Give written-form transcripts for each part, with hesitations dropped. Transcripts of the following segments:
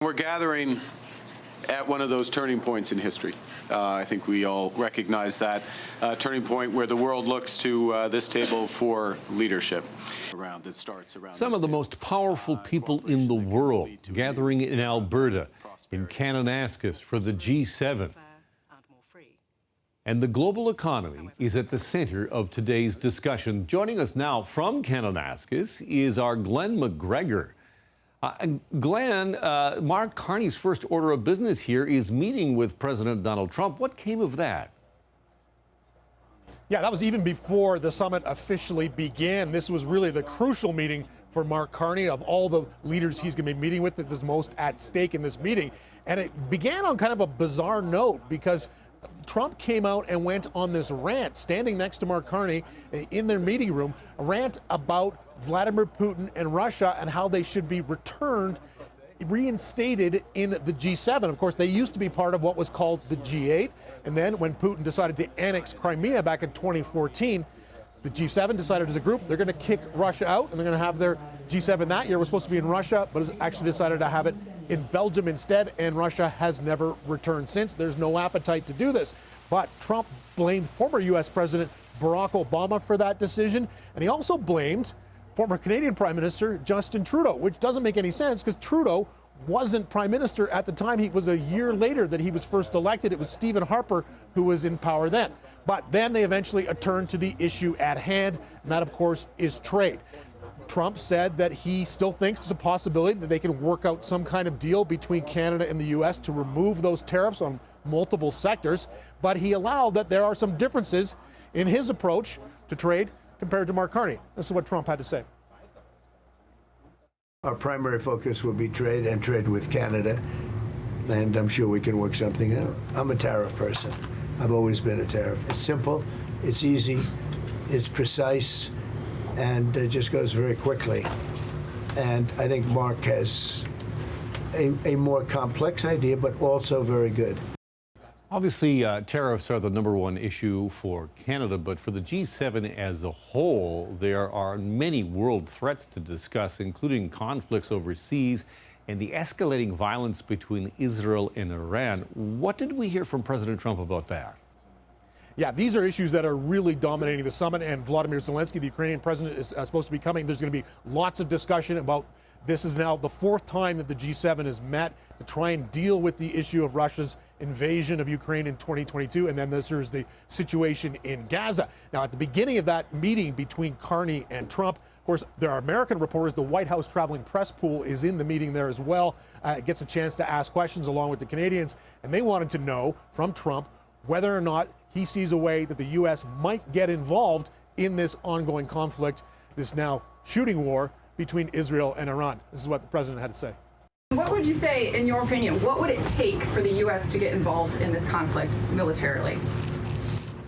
We're gathering at one of those turning points in history. I think we all recognize that turning point where the world looks to this table for leadership. Some of the most powerful people in the world gathering in Alberta, in Kananaskis, for the G7. And the global economy is at the center of today's discussion. Joining us now from Kananaskis is our Glen McGregor. Glenn, Mark Carney's first order of business here is meeting with President Donald Trump. What came of that? Yeah, that was even before the summit officially began. This was really the crucial meeting for Mark Carney. Of all the leaders he's going to be meeting with, there's most at stake in this meeting. And it began on kind of a bizarre note because Trump came out and went on this rant, standing next to Mark Carney in their meeting room, a rant about Vladimir Putin and Russia and how they should be reinstated in the G7. Of course, they used to be part of what was called the G8. And then when Putin decided to annex Crimea back in 2014, the G7 decided as a group they're going to kick Russia out, and they're going to have their G7 that year was supposed to be in Russia, but actually decided to have it in Belgium instead, and Russia has never returned since. There's no appetite to do this. But Trump blamed former U.S. President Barack Obama for that decision, and he also blamed former Canadian Prime Minister Justin Trudeau, which doesn't make any sense because Trudeau wasn't Prime Minister at the time. He was a year later that he was first elected. It was Stephen Harper who was in power then. But then they eventually turned to the issue at hand, and that, of course, is trade. Trump said that he still thinks there's a possibility that they can work out some kind of deal between Canada and the U.S. to remove those tariffs on multiple sectors, but he allowed that there are some differences in his approach to trade compared to Mark Carney. This is what Trump had to say. Our primary focus will be trade and trade with Canada, and I'm sure we can work something out. I'm a tariff person. I've always been a tariff. It's simple, it's easy, it's precise, and it just goes very quickly. And I think Mark has a more complex idea, but also very good. Obviously, tariffs are the #1 issue for Canada, but for the G7 as a whole, there are many world threats to discuss, including conflicts overseas and the escalating violence between Israel and Iran. What did we hear from President Trump about that? Yeah, these are issues that are really dominating the summit, and Vladimir Zelensky, the Ukrainian president, is supposed to be coming. There's going to be lots of discussion about this. Is now the 4th time that the G7 has met to try and deal with the issue of Russia's invasion of Ukraine in 2022, and then there's the situation in Gaza. Now, at the beginning of that meeting between Carney and Trump, of course, there are American reporters. The White House traveling press pool is in the meeting there as well. Gets a chance to ask questions along with the Canadians, and they wanted to know from Trump whether or not he sees a way that the U.S. might get involved in this ongoing conflict, this now shooting war between Israel and Iran. This is what the president had to say. What would you say, in your opinion, what would it take for the U.S. to get involved in this conflict militarily?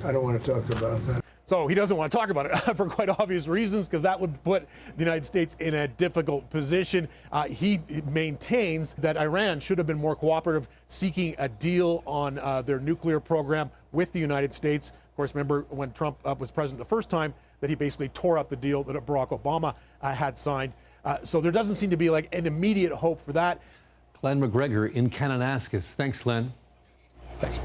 I don't want to talk about that. So he doesn't want to talk about it for quite obvious reasons, because that would put the United States in a difficult position. He maintains that Iran should have been more cooperative, seeking a deal on their nuclear program with the United States. Of course, remember when Trump was president the first time, that he basically tore up the deal that Barack Obama had signed. So there doesn't seem to be like an immediate hope for that. Glen McGregor in Kananaskis. Thanks, Glen. Thanks.